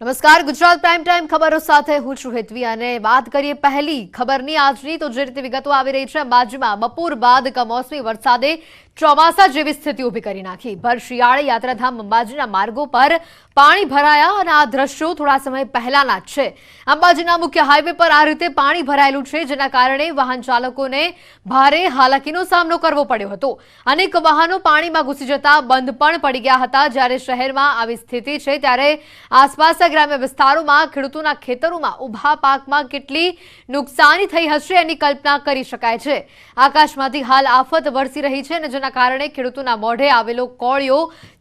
નમસ્કાર, Gujarat prime time ખબરો સાથે હું છું હેતવી અને વાત કરીએ પહેલી ખબરની આજની તો જે રીતે વિગતો આવી રહી છે અંબાજીમાં બપોર બાદ કમોસમી વરસાદે ચોમાસા જેવી સ્થિતિ ઊભી કરી નાખી। ભર શિયાળે યાત્રાધામ અંબાજીના માર્ગો પર પાણી ભરાયા અને આ દ્રશ્યો થોડા સમય પહેલાના જ છે। અંબાજીના મુખ્ય હાઈવે પર આ રીતે પાણી ભરાયેલું છે, જેના કારણે વાહન ચાલકોને ભારે હાલાકીનો સામનો કરવો પડ્યો હતો। અનેક વાહનો પાણીમાં ઘૂસી જતા બંધ પણ પડી ગયા હતા। જ્યારે શહેરમાં આવી સ્થિતિ છે ત્યારે આસપાસના ગ્રામ્ય વિસ્તારોમાં ખેડૂતોના ખેતરોમાં ઊભા પાકમાં કેટલી નુકસાની થઈ હશે એની કલ્પના કરી શકાય છે। આકાશમાંથી હાલ આફત વરસી રહી છે અને જેના કારણે ખેડૂતોના મોઢે આવેલો કોળિયો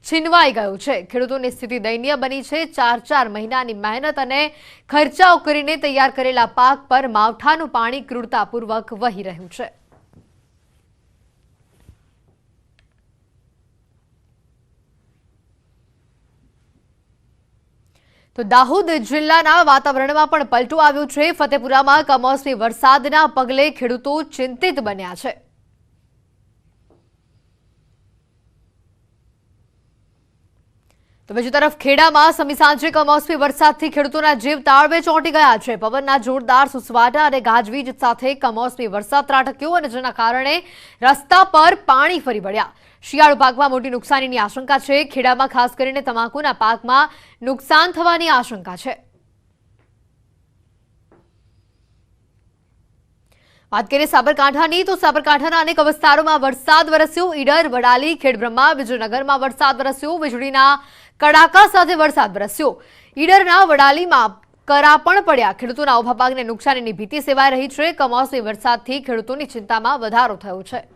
છીનવાઈ ગયો છે। ખેડૂતોની સ્થિતિ દયનીય બની છે। 4 મહિનાની મહેનત અને ખર્ચાઓ કરીને તૈયાર કરેલા પાક પર માવઠાનું પાણી ક્રૂરતાપૂર્વક વહી રહ્યું છે। તો દાહોદ જિલ્લાના વાતાવરણમાં પણ પલટો આવ્યો છે। ફતેપુરામાં કમોસમી વરસાદના પગલે ખેડૂતો ચિંતિત બન્યા છે। તો બીજી તરફ ખેડામાં સમી સાંજે કમોસમી વરસાદથી ખેડૂતોના જીવ તાળવે ચોંટી ગયા છે। પવનના જોરદાર સુસવાટા અને ગાજવીજ સાથે કમોસમી વરસાદ ત્રાટક્યો અને જેના કારણે રસ્તા પર પાણી ફરી વળ્યા। શિયાળુ પાકમાં મોટી નુકસાનીની આશંકા છે। ખેડામાં ખાસ કરીને તમાકુના પાકમાં નુકસાન થવાની આશંકા છે। વાત કરીએ સાબરકાંઠાની તો સાબરકાંઠાના અનેક વિસ્તારોમાં વરસાદ વરસ્યો। ઈડર, વડાલી, ખેડબ્રહ્મા, વિજયનગરમાં વરસાદ વરસ્યો। વીજળીના કડાકા સાથે વરસાદ વરસ્યો। ઈડરના વડાલીમાં કરા પણ પડ્યા। ખેડૂતોના ઊભા પાકને નુકસાનીની ભીતિ સેવાઈ રહી છે। કમોસમી વરસાદથી ખેડૂતોની ચિંતામાં વધારો થયો છે।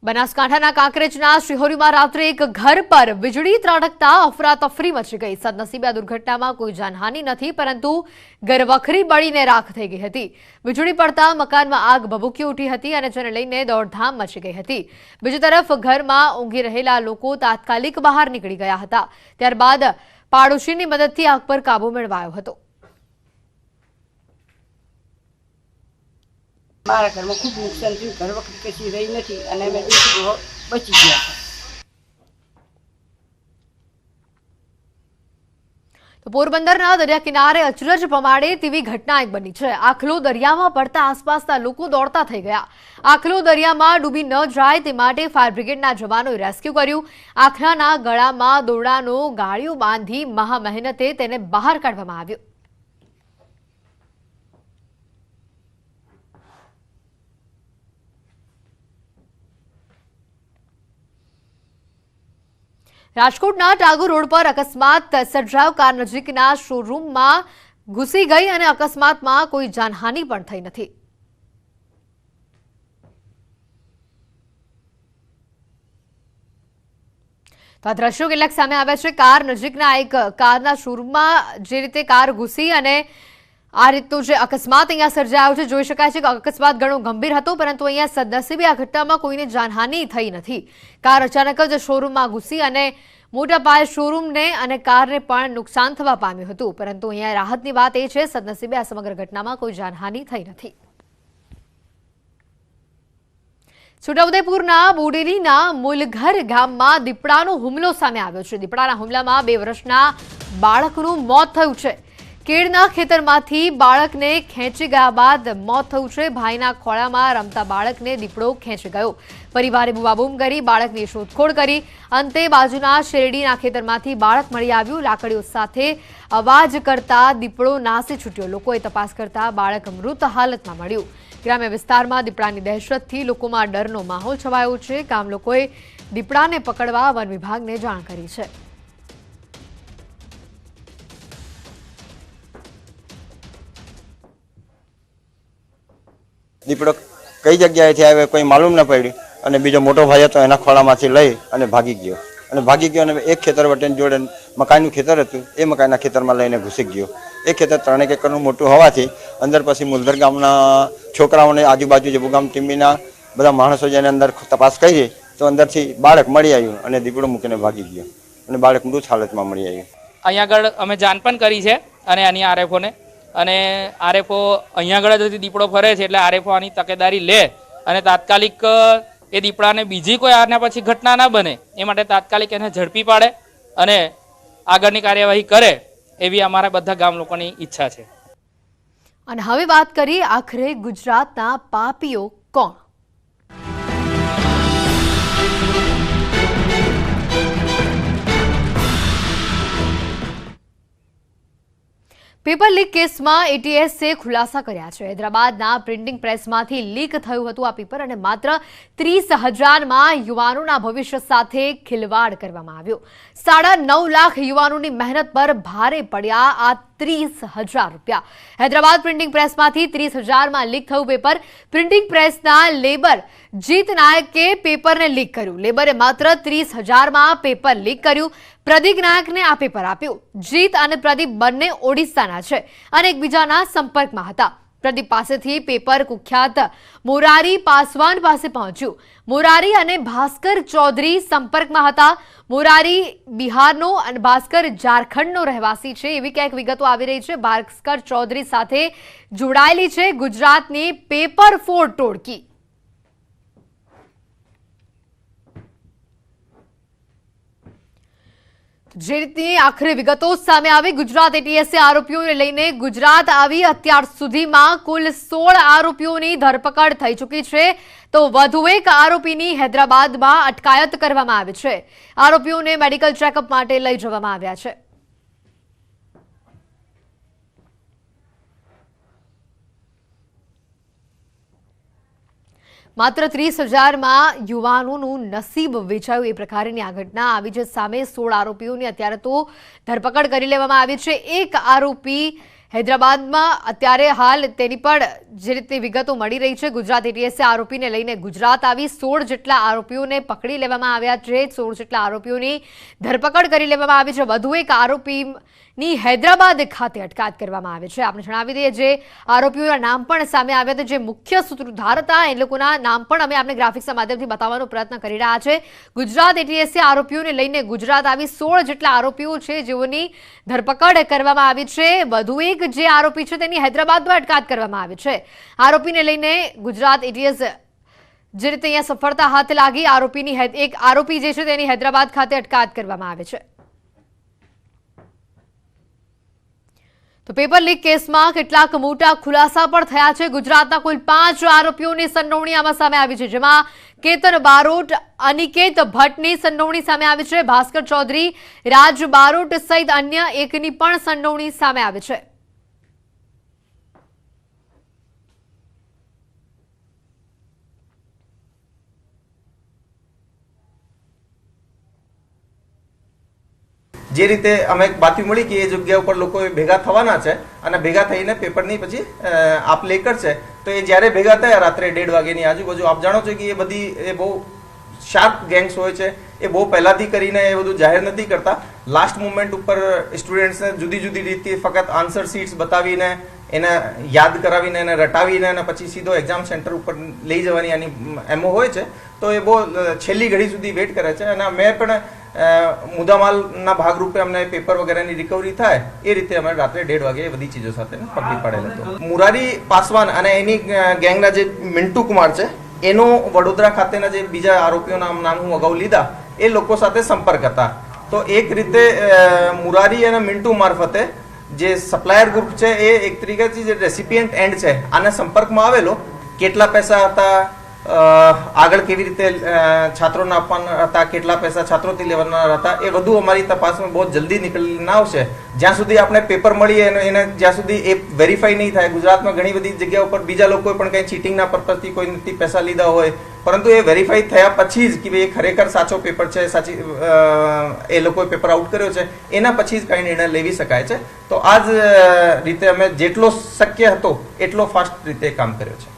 બનાસકાંઠાના કાંકરેજના શિહોરીમાં રાત્રે એક ઘર પર વીજળી ત્રાટકતા અફરાતફરી મચી ગઈ। સદનસીબે આ દુર્ઘટનામાં કોઈ જાનહાનિ નથી, પરંતુ ઘરવખરી બળીને રાખ થઈ ગઈ હતી। વીજળી પડતા મકાનમાં આગ ભભૂકી ઉઠી હતી અને જેને લઈને દોડધામ મચી ગઈ હતી। બીજી તરફ ઘરમાં ઊંઘી રહેલા લોકો તાત્કાલિક બહાર નીકળી ગયા હતા। ત્યારબાદ પાડોશીની મદદથી આગ પર કાબુ મેળવાયો હતો। મારા ઘરમાં ખૂબ નુકસાન થયું। ઘર વખત કશી રહી નથી અને અમે બચી ગયા। તો પોરબંદરના દરિયા કિનારે અચરજ પમાડે તેવી ઘટના એક બની છે। આખલો દરિયામાં પડતા આસપાસના લોકો દોડતા થઈ ગયા। આખલો દરિયામાં ડૂબી ન જાય તે માટે ફાયર બ્રિગેડના જવાનોએ રેસ્ક્યુ કર્યું। આખલાના ગળામાં દોરડાનો ગાળિયો બાંધી મહા મહેનતે તેને બહાર કાઢવામાં આવ્યો। રાજકોટના ટાગોર રોડ પર અકસ્માત સર્જાયો। કાર નજીકના શોરૂમમાં ઘૂસી ગઈ અને અકસ્માતમાં કોઈ જાનહાનિ પણ થઈ નથી। તો આ દ્રશ્યો કેટલાક સામે આવ્યા છે। કાર નજીકના એક કારના શોરૂમમાં જે રીતે કાર ઘૂસી અને આ રીતનો જે અકસ્માત અહીંયા સર્જાયો છે, જોઈ શકાય છે કે અકસ્માત ઘણો ગંભીર હતો, પરંતુ અહીંયા સદનસીબે આ ઘટનામાં કોઈને જાનહાનિ થઈ નથી। કાર અચાનક જ શોરૂમમાં ઘૂસી અને મોટા પાયે શોરૂમને અને કારને પણ નુકસાન થવા પામ્યું હતું, પરંતુ અહીંયા રાહતની વાત એ છે સદનસીબે આ સમગ્ર ઘટનામાં કોઈ જાનહાનિ થઈ નથી। છોટાઉદેપુરના બોડેલીના મુલઘર ગામમાં દીપડાનો હુમલો સામે આવ્યો છે। દીપડાના હુમલામાં 2 વર્ષના બાળકનું મોત થયું છે। કેળના ખેતરમાંથી બાળકને ખેંચી ગયા બાદ મોત થયું છે। ભાઈના ખોળામાં રમતા બાળકને દીપડો ખેંચી ગયો। પરિવારે બૂમાબૂમ કરી બાળકની શોધખોળ કરી। અંતે બાજુના શેરડીના ખેતરમાંથી બાળક મળી આવ્યું। લાકડીઓ સાથે અવાજ કરતા દીપડો નાસી છૂટ્યો। લોકોએ તપાસ કરતા બાળક મૃત હાલતમાં મળ્યું। ગ્રામ્ય વિસ્તારમાં દીપડાની દહેશતથી લોકોમાં ડરનો માહોલ છવાયો છે। ગામ લોકોએ દીપડાને પકડવા વન વિભાગને જાણ કરી છે। દીપડો કઈ જગ્યાએથી આવ્યો કોઈ માલુમ ન પડ્યું અને બીજો મોટો ભાઈ હતો એના ખોળામાંથી લઈ અને ભાગી ગયો અને એક ખેતર વટેની જોડે મકાઈનું ખેતર હતું, એ મકાઈના ખેતરમાં લઈને ઘૂસી ગયો। એ ખેતર 3 એકરનું મોટું હોવાથી અંદર પછી મુલધર ગામના છોકરાઓને આજુબાજુ જબુગામ ટીમીના બધા માણસો જેને અંદર તપાસ કરી તો અંદરથી બાળક મળી આવ્યું અને દીપડો મૂકીને ભાગી ગયો અને બાળક મૃત હાલતમાં મળી આવ્યું। અહીંયા આગળ અમે જાણ પણ કરી છે અને આની આરએફઓને, અને આરએફઓ અહીંયા આગળ જ દીપડો ફરે છે એટલે આરએફઓ આની તકેદારી લે અને તાત્કાલિક એ દીપડાને બીજી કોઈ આના પછી ઘટના ના બને એ માટે તાત્કાલિક એને ઝડપી પાડે અને આગળની કાર્યવાહી કરે એવી અમારા બધા ગામ લોકોની ઈચ્છા છે. અને હવે વાત કરીએ આખરે ગુજરાતના પાપીઓ કોણ? પેપર લીક કેસમાં એટીએસે ખુલાસા કર્યા છે. હૈદરાબાદના પ્રિન્ટિંગ પ્રેસમાંથી લીક થયું હતું આ પેપર અને માત્ર 30,000માં યુવાનોના ભવિષ્ય સાથે ખિલવાડ કરવામાં આવ્યો. 9.5 લાખ યુવાનોની મહેનત પર ભારે પડ્યા આ 30,000 રૂપિયા. હૈદરાબાદ પ્રિન્ટિંગ પ્રેસમાંથી 30,000માં લીક થયું પેપર. પ્રિન્ટિંગ પ્રેસના લેબર જીત નાયકે પેપરને લીક કર્યું. લેબરે માત્ર 30,000માં પેપર લીક કર્યું. પ્રદીપ નાયકને આ પેપર આપ્યું. જીત અને પ્રદીપ બંને ઓડિશાના છે અને એકબીજાના સંપર્કમાં હતા. પ્રદીપ પાસેથી પેપર કુખ્યાત મોરારી પાસવાન પાસે પહોંચ્યું. મોરારી અને ભાસ્કર ચૌધરી સંપર્કમાં હતા. મોરારી બિહારનો અને ભાસ્કર ઝારખંડનો રહેવાસી છે એવી ક્યાંક વિગતો આવી રહી છે. ભાસ્કર ચૌધરી સાથે જોડાયેલી છે ગુજરાતની પેપર ફોડ ટોળકી. જે રીતની આખરે વિગતો સામે આવી, ગુજરાત એટીએસે આરોપીઓને લઈને ગુજરાત આવી. અત્યાર સુધીમાં કુલ 16 આરોપીઓની ધરપકડ થઈ ચૂકી છે તો વધુ એક આરોપીની હૈદરાબાદમાં અટકાયત કરવામાં આવી છે. આરોપીઓને મેડિકલ ચેકઅપ માટે લઈ જવામાં આવ્યા છે. માત્ર 30,000માં યુવાનોનું નસીબ વેચાયું એ પ્રકારની આ ઘટના આવી છે સામે. 16 આરોપીઓની અત્યારે તો ધરપકડ કરી લેવામાં આવી છે. એક આરોપી હૈદરાબાદમાં અત્યારે હાલ તેની પણ જે રીતે વિગતો મળી રહી છે. ગુજરાત એટીએસે આરોપીને લઈને ગુજરાત આવી. 16 જેટલા આરોપીઓને પકડી લેવામાં આવ્યા છે. 16 જેટલા આરોપીઓની ધરપકડ કરી લેવામાં આવી છે. વધુ એક આરોપીની હૈદરાબાદ ખાતે અટકાયત કરવામાં આવી છે. આપણે જણાવી દઈએ જે આરોપીઓના નામ પણ સામે આવ્યા હતા, જે મુખ્ય સૂત્રધાર હતા એ લોકોના નામ પણ અમે આપને ગ્રાફિક્સના માધ્યમથી બતાવવાનો પ્રયત્ન કરી રહ્યા છે. ગુજરાત એટીએસે આરોપીઓને લઈને ગુજરાત આવી. 16 જેટલા આરોપીઓ છે જેઓની ધરપકડ કરવામાં આવી છે. વધુ એક જે આરોપી છે તેની હૈદરાબાદમાં અટકાયત કરવામાં આવી છે. આરોપીને લઈને ગુજરાત એટીએસ જે રીતે અહીંયા સફળતા હાથ લાગી, આરોપીની એક આરોપી જે છે તેની હૈદરાબાદ ખાતે અટકાયત કરવામાં આવે છે. તો પેપર લીક કેસમાં કેટલાક મોટા ખુલાસા પણ થયા છે. ગુજરાતના કુલ 5 આરોપીઓની સંડોવણી આમાં સામે આવી છે, જેમાં કેતન બારોટ, અનિકેત ભટ્ટની સંડોવણી સામે આવી છે. ભાસ્કર ચૌધરી, રાજ બારોટ સહિત અન્ય એકની પણ સંડોવણી સામે આવી છે. જે રીતે અમે એક બાતમી મળી કે એ જગ્યા ઉપર લોકો ભેગા થવાના છે અને ભેગા થઈને પેપરની પછી આપ લે કરશે, તો એ જ્યારે ભેગા થયા રાત્રે 1:30 વાગ્યાની આજુબાજુ, આપ જાણો છો કે એ બધી એ બહુ શાર્પ ગેંગ્સ હોય છે. એ બહુ પહેલાથી કરીને એ બધું જાહેર નથી કરતા. લાસ્ટ મુમેન્ટ ઉપર સ્ટુડન્ટ્સને જુદી જુદી રીતે ફક્ત આન્સર શીટ્સ બતાવીને એને યાદ કરાવીને એને રટાવીને અને પછી સીધો એક્ઝામ સેન્ટર ઉપર લઈ જવાની આની એમો હોય છે. તો એ બહુ છેલ્લી ઘડી સુધી વેઇટ કરે છે અને મેં પણ મુદ્દામાલના ભાગરૂપે અમને પેપર વગેરેની રિકવરી થાય એ રીતે અમે રાત્રે 1:30 વાગે એ બધી ચીજો સાથે પકડી પાડેલ હતો. મુરારી પાસવાન અને એની ગેંગના જે મિન્ટુ કુમાર છે એનો વડોદરા ખાતેના જે બીજા આરોપીઓના નામ હું અગાઉ લીધા એ લોકો સાથે સંપર્ક હતા. તો એક રીતે મુરારી અને મિન્ટુ મારફતે જે સપ્લાયર ગ્રુપ છે એ એક તરીકેથી જે રેસિપિયન્ટ એન્ડ છે આના સંપર્કમાં આવેલો. કેટલા પૈસા હતા, આગળ કેવી રીતે છાત્રોને આપવાના હતા, કેટલા પૈસા છાત્રોથી લેવાના હતા, એ બધું અમારી તપાસમાં બહુ જલ્દી નીકળીને આવશે. જ્યાં સુધી આપણે પેપર મળીએ એને જ્યાં સુધી એ વેરીફાઈ નહીં થાય. ગુજરાતમાં ઘણી બધી જગ્યા ઉપર બીજા લોકોએ પણ કંઈ ચીટિંગના પર્પઝથી કોઈથી પૈસા લીધા હોય, પરંતુ એ વેરીફાઈ થયા પછી જ કે ભાઈ એ ખરેખર સાચો પેપર છે, સાચી એ લોકોએ પેપર આઉટ કર્યો છે, એના પછી જ કંઈ નિર્ણય લેવી શકાય છે. તો આ જ રીતે અમે જેટલો શક્ય હતો એટલો ફાસ્ટ રીતે કામ કર્યો છે.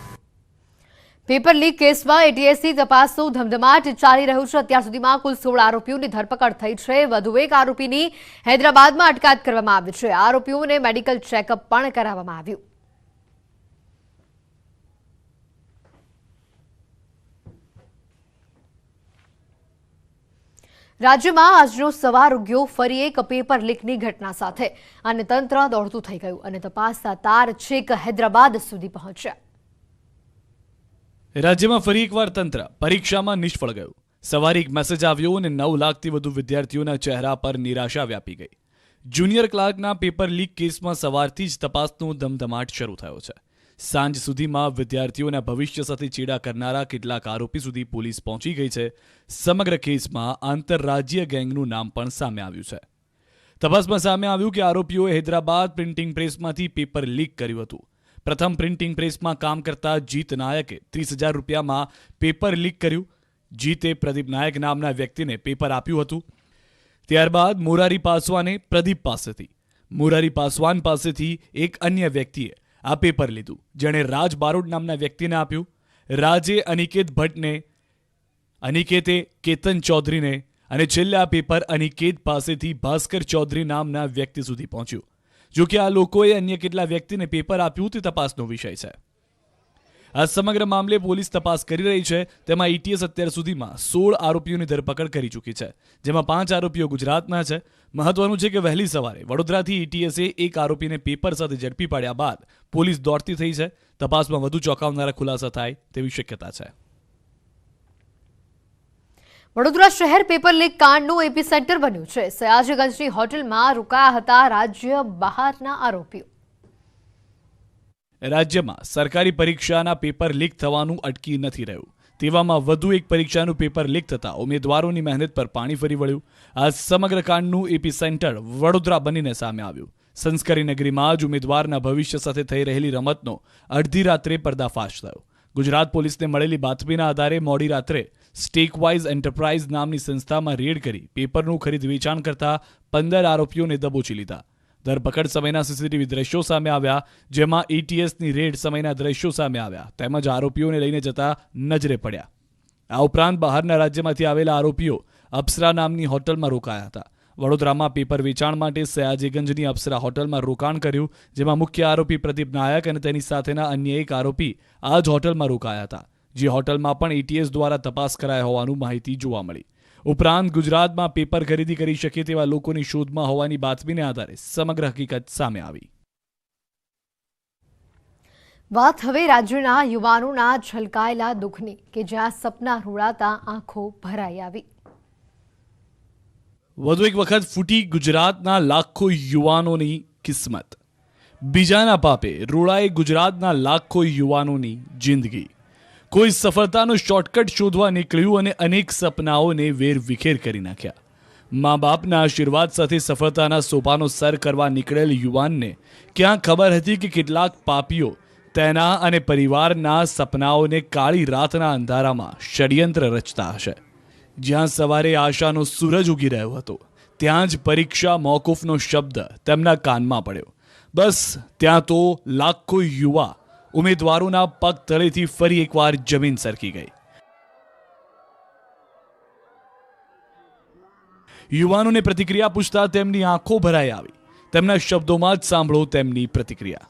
પેપર લીક કેસમાં એટીએસની તપાસનો ધમધમાટ ચાલી રહ્યો છે. અત્યાર સુધીમાં કુલ 16 આરોપીઓની ધરપકડ થઈ છે. વધુ એક આરોપીની હૈદરાબાદમાં અટકાયત કરવામાં આવી છે. આરોપીઓને મેડિકલ ચેકઅપ પણ કરાવવામાં આવ્યું. રાજ્યમાં આજનો સવાર ઉગ્યો ફરી એક પેપર લીકની ઘટના સાથે અને તંત્ર દોડતું થઈ ગયું અને તપાસના તાર છેક હૈદરાબાદ સુધી પહોંચ્યા. રાજ્યમાં ફરી એકવાર તંત્ર પરીક્ષામાં નિષ્ફળ ગયું. સવારે એક મેસેજ આવ્યો અને 9 લાખથી વધુ વિદ્યાર્થીઓના ચહેરા પર નિરાશા વ્યાપી ગઈ. જુનિયર ક્લાર્કના પેપર લીક કેસમાં સવારથી જ તપાસનો ધમધમાટ શરૂ થયો છે. સાંજ સુધીમાં વિદ્યાર્થીઓના ભવિષ્ય સાથે ચેડા કરનારા કેટલાક આરોપી સુધી પોલીસ પહોંચી ગઈ છે. સમગ્ર કેસમાં આંતરરાજ્ય ગેંગનું નામ પણ સામે આવ્યું છે. તપાસમાં સામે આવ્યું કે આરોપીઓએ હૈદરાબાદ પ્રિન્ટિંગ પ્રેસમાંથી પેપર લીક કર્યું હતું. પ્રથમ પ્રિન્ટિંગ પ્રેસમાં કામ કરતા જીત નાયકે 30,000 રૂપિયામાં પેપર લીક કર્યું. જીતે પ્રદીપ નાયક નામના વ્યક્તિને પેપર આપ્યું હતું. ત્યારબાદ મોરારી પાસવાને પ્રદીપ પાસેથી, મોરારી પાસવાન પાસેથી એક અન્ય વ્યક્તિએ આ પેપર લીધું, જેણે રાજ બારોટ નામના વ્યક્તિને આપ્યું. રાજે અનિકેત ભટ્ટને, અનિકેતે કેતન ચૌધરીને અને છેલ્લે આ પેપર અનિકેત પાસેથી ભાસ્કર ચૌધરી નામના વ્યક્તિ સુધી પહોંચ્યું. જો કે આ લોકોએ અન્ય કેટલા વ્યક્તિને પેપર આપ્યું તે તપાસનો વિષય છે. આ સમગ્ર મામલે પોલીસ તપાસ કરી રહી છે. તેમાં ETS અત્યાર સુધીમાં 16 આરોપીઓની ધરપકડ કરી ચૂકી છે, જેમાં 5 આરોપીઓ ગુજરાતના છે. મહત્વનું છે કે વહેલી સવારે વડોદરાથી ETSએ એક આરોપીને પેપર સાથે ઝડપી પાડ્યા બાદ પોલીસ દોડતી થઈ છે. તપાસમાં વધુ ચોંકાવનારા ખુલાસા થાય તેવી શક્યતા છે. વડોદરા શહેર પેપર લીક કાંડનું એપી સેન્ટર બન્યું છે. સયાજીગંજની હોટલમાં રોકાયા હતા રાજ્ય બહારના આરોપીઓ. રાજ્યમાં સરકારી પરીક્ષાના પેપર લીક થવાનું અટકી નથી રહ્યું. તેવામાં વધુ એક પરીક્ષાનું પેપર લીક થતા ઉમેદવારોની મહેનત પર પાણી ફરી વળ્યું. આ સમગ્ર કાંડનું એપી સેન્ટર વડોદરા બનીને સામે આવ્યું. સંસ્કારી નગરીમાં જ ઉમેદવારના ભવિષ્ય સાથે થઈ રહેલી રમતનો અડધી રાત્રે પર્દાફાશ થયો. ગુજરાત પોલીસને મળેલી બાતમીના આધારે મોડી રાત્રે સ્ટેકવાઇઝ એન્ટરપ્રાઇઝ નામની સંસ્થામાં રેડ કરી પેપરનું ખરીદ વેચાણ કરતા 15 આરોપીઓને દબોચી લીધા. ધરપકડ સમયના સીસીટીવી દ્રશ્યો સામે આવ્યા, જેમાં ETSની રેડ સમયના દ્રશ્યો સામે આવ્યા, તેમજ આરોપીઓને લઈને જતા નજરે પડ્યા. આ ઉપરાંત બહારના રાજ્યમાંથી આવેલા આરોપીઓ અપ્સરા નામની હોટલમાં રોકાયા હતા. વડોદરામાં પેપર વેચાણ માટે સયાજીગંજની અપ્સરા હોટલમાં રોકાણ કર્યું, જેમાં મુખ્ય આરોપી પ્રદીપ નાયક અને તેની સાથેના અન્ય એક આરોપી આ જ હોટલમાં રોકાયા હતા. જે હોટલમાં પણ ETS દ્વારા તપાસ કરાઈ હોવાનું માહિતી જોવા મળી. ઉપરાંત ગુજરાતમાં પેપર ખરીદી કરી શકે તેવા લોકોની શોધમાં હોવાની બાતમીને આધારે સમગ્ર હકીકત સામે આવી. વાત હવે રાજ્યના યુવાનોના છલકાયેલા દુઃખની, કે જ્યાં સપના રોડાતા આંખો ભરાઈ આવી. વધુ એક વખત ફૂટી ગુજરાતના લાખો યુવાનોની કિસ્મત. બીજાના પાપે રોડાએ ગુજરાતના લાખો યુવાનોની જિંદગી. કોઈ સફળતાનો શોર્ટકટ શોધવા નીકળ્યું અને અનેક સપનાઓને વેરવિખેર કરી નાખ્યા. મા બાપના આશીર્વાદ સાથે સફળતાના સોપાનો સર કરવા નીકળેલ યુવાનને ક્યાં ખબર હતી કે કેટલાક પાપીઓ તેના અને પરિવારના સપનાઓને કાળી રાતના અંધારામાં ષડયંત્ર રચતા હશે. જ્યાં સવારે આશાનો સૂરજ ઉગી રહ્યો હતો, ત્યાં જ પરીક્ષા મોકૂફનો શબ્દ તેમના કાનમાં પડ્યો. બસ ત્યાં તો લાખો યુવા ઉમેદવારોના પગ તળેથી ફરી એકવાર જમીન સરકી ગઈ. યુવાનોને પ્રતિક્રિયા પૂછતા તેમની આંખો ભરાઈ આવી. તેમના શબ્દોમાં જ સાંભળો તેમની પ્રતિક્રિયા.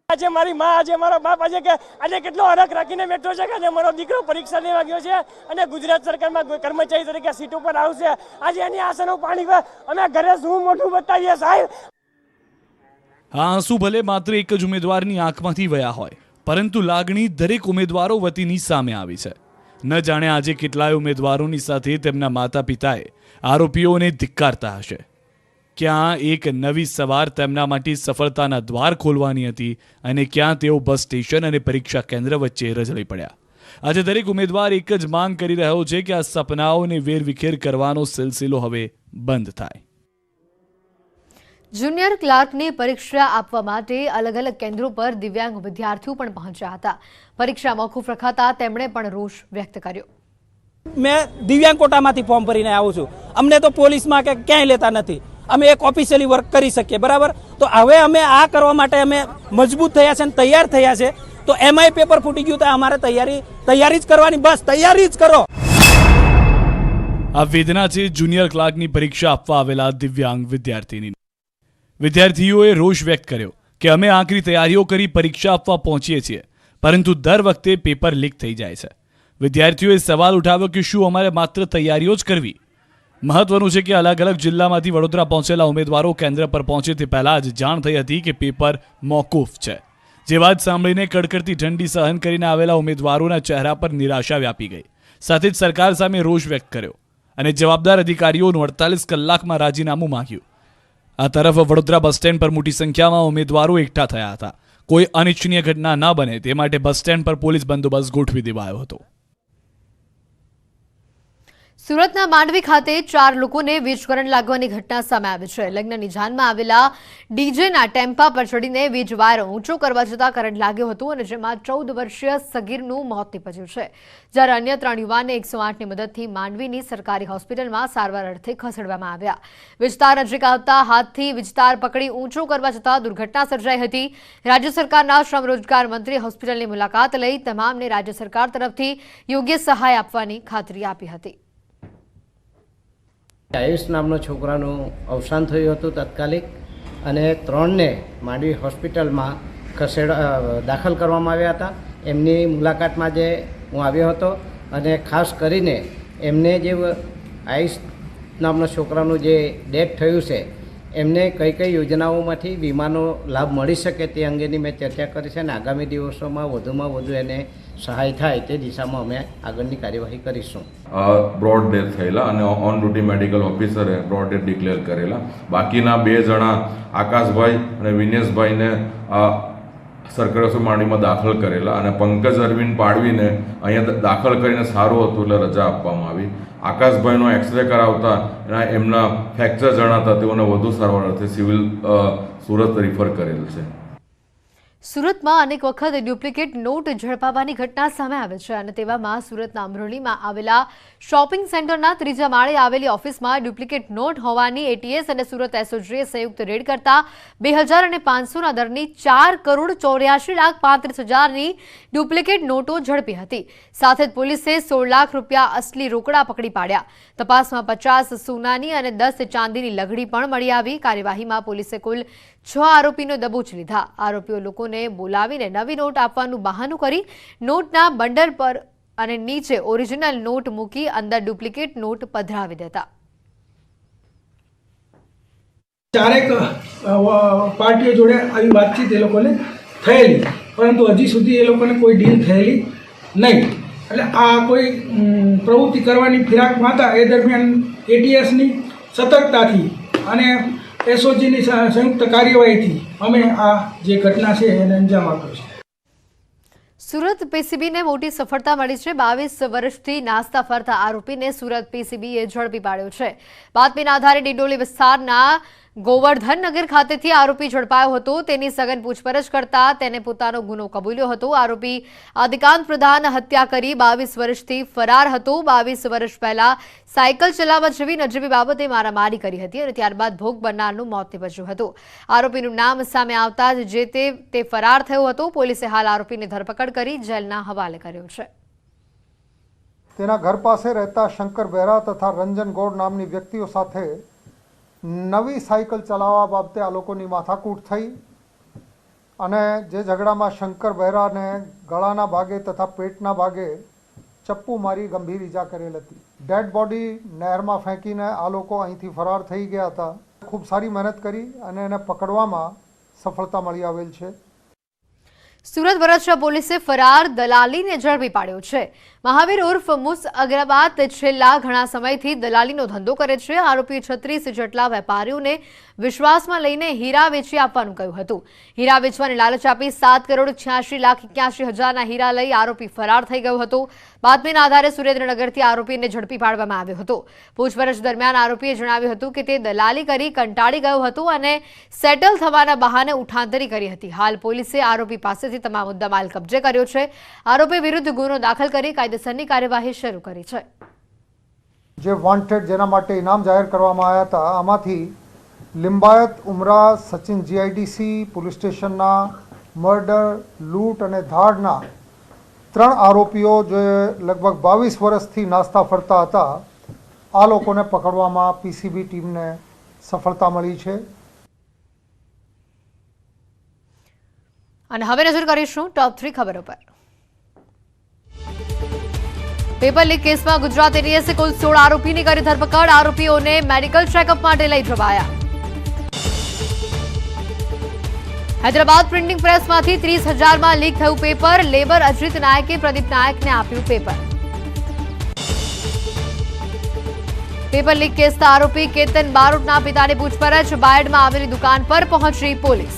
આજે મારી માં, આજે મારો બાપ, આજે કેટલો હરખ રાખીને બેઠો છે કે આજે મારો દીકરો પરીક્ષા લેવા ગયો છે અને ગુજરાત સરકારમાં કર્મચારી તરીકે સીટ ઉપર આવશે. આજે એની આશાનું પાણી અમે ઘરે શું મોઢું બતાવીએ સાહેબ. આ આંસુ ભલે માત્ર એક જ ઉમેદવારની આંખમાંથી વયા હોય, પરંતુ લાગણી દરેક ઉમેદવારો વતીની સામે આવી છે. ન જાણે આજે કેટલાય ઉમેદવારોની સાથે તેમના માતા પિતાએ આરોપીઓને ધિક્કારતા હશે. ક્યાં એક નવી સવાર તેમના માટે સફળતાના દ્વાર ખોલવાની હતી અને ક્યાં તેઓ બસ સ્ટેશન અને પરીક્ષા કેન્દ્ર વચ્ચે રઝળી પડ્યા. આજે દરેક ઉમેદવાર એક જ માંગ કરી રહ્યો છે કે આ સપનાઓને વેરવિખેર કરવાનો સિલસિલો હવે બંધ થાય. જુનિયર ક્લાર્કની પરીક્ષા આપવા માટે અલગ અલગ કેન્દ્રો પર દિવ્યાંગ વિદ્યાર્થીઓ પણ પહોંચ્યા હતા. પરીક્ષા મોકૂફ રખાતા તેમણે પણ રોષ વ્યક્ત કર્યો. મેં દિવ્યાંગ કોટામાંથી ફોર્મ ભરીને આવું છું. અમને તો પોલીસમાં કે ક્યાંય લેતા નથી. અમે એક ઓફિશિયલી વર્ક કરી શકીએ, બરાબર. તો હવે અમે આ કરવા માટે અમે મજબૂત થયા છે અને તૈયાર થયા છે. તો એમાંય પેપર ફૂટી ગયું તો અમારે તૈયારી જ કરવાની, બસ તૈયારી જ કરો. આ વેદના છે જુનિયર ક્લાર્કની પરીક્ષા આપવા આવેલા દિવ્યાંગ વિદ્યાર્થીની. વિદ્યાર્થીઓએ રોષ વ્યક્ત કર્યો કે અમે આકરી તૈયારીઓ કરી પરીક્ષા આપવા પહોંચીએ છીએ, પરંતુ દર વખતે પેપર લીક થઈ જાય છે. વિદ્યાર્થીઓએ સવાલ ઉઠાવ્યો કે શું અમારે માત્ર તૈયારીઓ જ કરવી? મહત્વનું છે કે અલગ અલગ જિલ્લામાંથી વડોદરા પહોંચેલા ઉમેદવારો કેન્દ્ર પર પહોંચે તે પહેલા જ જાણ થઈ હતી કે પેપર મોકૂફ છે. જે વાત સાંભળીને કડકડતી ઠંડી સહન કરીને આવેલા ઉમેદવારોના ચહેરા પર નિરાશા વ્યાપી ગઈ. સાથે જ સરકાર સામે રોષ વ્યક્ત કર્યો અને જવાબદાર અધિકારીઓનું 48 કલાકમાં રાજીનામું માંગ્યું. આ તરફ વડોદરા બસ સ્ટેન્ડ પર મોટી સંખ્યામાં ઉમેદવારો એકઠા થયા હતા. કોઈ અનિચ્છનીય ઘટના ન બને તે માટે બસ સ્ટેન્ડ પર પોલીસ બંદોબસ્ત ગોઠવી દેવાયો હતો. સુરતના માંડવી ખાતે 4 લોકોને વીજ કરંટ લાગવાની ઘટના સામે આવી છે. લગ્નની જાનમાં આવેલા ડીજેના ટેમ્પા પર ચડીને વીજ વાયર ઊંચો કરવા જતાં કરંટ લાગ્યો હતો અને જેમાં 14 વર્ષીય સગીરનું મોત નીપજ્યું છે. જ્યારે અન્ય 3 યુવાનને 108ની મદદથી માંડવીની સરકારી હોસ્પિટલમાં સારવાર અર્થે ખસેડવામાં આવ્યા. વિસ્તાર નજીક આવતા હાથથી વિસ્તાર પકડી ઊંચો કરવા જતાં દુર્ઘટના સર્જાઈ હતી. રાજ્ય સરકારના શ્રમ રોજગાર મંત્રી હોસ્પિટલની મુલાકાત લઈ તમામને રાજ્ય સરકાર તરફથી યોગ્ય સહાય આપવાની ખાતરી આપી હતી. આયુષ નામનો છોકરાનું અવસાન થયું હતું તાત્કાલિક, અને 3ને માંડવી હોસ્પિટલમાં દાખલ કરવામાં આવ્યા હતા. એમની મુલાકાતમાં જે હું આવ્યો હતો અને ખાસ કરીને એમને જે આયુષ નામના છોકરાનું જે ડેથ થયું છે એમને કઈ કઈ યોજનાઓમાંથી વીમાનો લાભ મળી શકે તે અંગેની મેં ચર્ચા કરી છે અને આગામી દિવસોમાં વધુમાં વધુ એને સહાય થાય તે દિશામાં અમે આગળની કાર્યવાહી કરીશું. બ્રોડ ડેથ થયેલા અને ઓન ડ્યુટી મેડિકલ ઓફિસરે બ્રોડ ડેથ ડિક્લેર કરેલા. બાકીના 2 જણા આકાશભાઈ અને વિનેશભાઈને સરકારી હોસ્પિટલ માંડવીમાં દાખલ કરેલા અને પંકજ અરવિંદ પાડવીને અહીંયા દાખલ કરીને સારું હતું એટલે રજા આપવામાં આવી. આકાશભાઈનો એક્સરે કરાવતા એમના ફ્રેક્ચર જણાતા તેઓને વધુ સારવાર અર્થે સિવિલ સુરત રિફર કરેલ છે. સુરતમાં અનેક વખત ડુપ્લિકેટ નોટ ઝડપાવાની ઘટના સામે આવે છે અને તેવામાં સુરતના અમરોલીમાં આવેલા શોપિંગ સેન્ટરના 3જા માળે આવેલી ઓફિસમાં ડુપ્લિકેટ નોટ હોવાની એટીએસ અને સુરત એસઓજીએ સંયુક્ત રેડ કરતા 2000 અને 500ના દરની 4,84,35,000ની ડુપ્લિકેટ નોટો ઝડપી હતી. સાથે જ પોલીસે 16 લાખ રૂપિયા અસલી રોકડા પકડી પાડ્યા. તપાસમાં 50 સોનાની અને 10 ચાંદીની લગડી પણ મળી આવી. કાર્યવાહીમાં પોલીસે કુલ 6 આરોપીનો દબોચી લીધા. આરોપીઓ લોકોને બોલાવીને નવી નોટ આપવાનું બહાનું કરી નોટના બંડલ પર અને નીચે ઓરિજિનલ નોટ મૂકી અંદર ડુપ્લિકેટ નોટ પધરાવી દેતા. ચારેક પાર્ટીઓ જોડે આવી વાતચીત એ લોકોને થયેલી, પરંતુ હજી સુધી એ લોકોને કોઈ ડીલ થયેલી નહીં. એટલે આ કોઈ પ્રવૃત્તિ કરવાની ફિરાકમાં હતા. એ દરમિયાન એટીએસની સતર્કતાથી અને એસઓજીની સંયુક્ત કાર્યવાહીથી અમે આ જે ઘટના છે એને અંજામ આપ્યો છે. સુરત પીસીબીને મોટી સફળતા મળી છે. 22 વર્ષથી નાસ્તા ફરતા આરોપીને સુરત પીસીબીએ ઝડપી પાડ્યો છે. બાતમીના આધારે ડિંડોલી વિસ્તારના ગોવર્ધનનગર ખાતેથી આરોપી ઝડપાયો હતો. તેની સઘન પૂછપરછ કરતા તેને પોતાનો ગુનો કબૂલ્યો હતો. આરોપી આદિકાંત પ્રધાન હત્યા કરી 22 વર્ષથી ફરાર હતો. 22 વર્ષ પહેલા સાયકલ ચલાવવા જેવી નજીવી બાબતે મારામારી કરી હતી અને ત્યારબાદ ભોગ બનનારનું મોત નીપજ્યું હતું. આરોપીનું નામ સામે આવતા જ તે ફરાર થયો હતો. પોલીસે હાલ આરોપીની ધરપકડ કરી જેલના હવાલે કર્યો છે. તેના ઘર પાસે રહેતા શંકર બહેરા તથા રંજન ગૌડ નામની વ્યક્તિઓ સાથે નવી સાયકલ ચલાવવા બાબતે આ લોકોની માથાકૂટ થઈ અને જે ઝઘડામાં શંકર બહેરાને ગળાના ભાગે તથા પેટના ભાગે ચપ્પુ મારી ગંભીર ઈજા કરેલ હતી. ડેડ બોડી નહેરમાં ફેંકીને આ લોકો અહીંથી ફરાર થઈ ગયા હતા. ખૂબ સારી મહેનત કરી અને એને પકડવામાં સફળતા મળી આવેલ છે. સુરત વરછા પોલીસે ફરાર દલાલીને ઝડપી પાડ્યો છે. મહાવીર ઉર્ફ મુસ અગ્રવાત છેલ્લા ઘણા સમયથી દલાલીનો ધંધો કરે છે. આરોપી 36 જેટલા વેપારીઓને વિશ્વાસમાં લઈને હીરા વેચી આપવાનું કહ્યું હતું. હીરા વેચવાની લાલચ આપી 7,86,81,000ના હીરા લઈ આરોપી ફરાર થઈ ગયો હતો. બાતમીના આધારે સુરેન્દ્રનગરથી આરોપીને ઝડપી પાડવામાં આવ્યો હતો. પૂછપરછ દરમિયાન આરોપીએ જણાવ્યું હતું કે તે દલાલી કરી કંટાળી ગયો હતો અને સેટલ થવાના બહાને ઉઠાંતરી કરી હતી. હાલ પોલીસે આરોપી પાસેથી તમામ મુદ્દામાલ કબજે કર્યો છે. આરોપી વિરુદ્ધ ગુનો દાખલ કરી કાયદેસરની કાર્યવાહી શરૂ કરી છે. જે વોન્ટેડ જેના માટે ઇનામ જાહેર કરવામાં આવ્યા હતા આમાંથી લિંબાયત ઉમરા સચિન જીઆઈડીસી પોલીસ સ્ટેશનના મર્ડર લૂંટ અને ધાડના 3 આરોપીઓ જે લગભગ 22 વર્ષથી નાસ્તા ફરતા હતા આ લોકોને પકડવામાં પીસીબી ટીમને સફળતા મળી છે. અને હવે નજર કરીશું ટોપ 3 ખબરો પર. પેપર લીક કેસમાં ગુજરાત એટીએસે કુલ 16 આરોપીની કરી ધરપકડ. આરોપીઓને મેડિકલ ચેકઅપ માટે લઈ જવાયા. હૈદરાબાદ પ્રિન્ટિંગ પ્રેસમાંથી 30,000માં લીક થયું પેપર. લેબર અજીત નાયકે પ્રદીપ નાયકને આપ્યું પેપર. પેપર લીક કેસના આરોપી કેતન બારોટના પિતાની પૂછપરછ. બાયડમાં આવેલી દુકાન પર પહોંચી પોલીસ.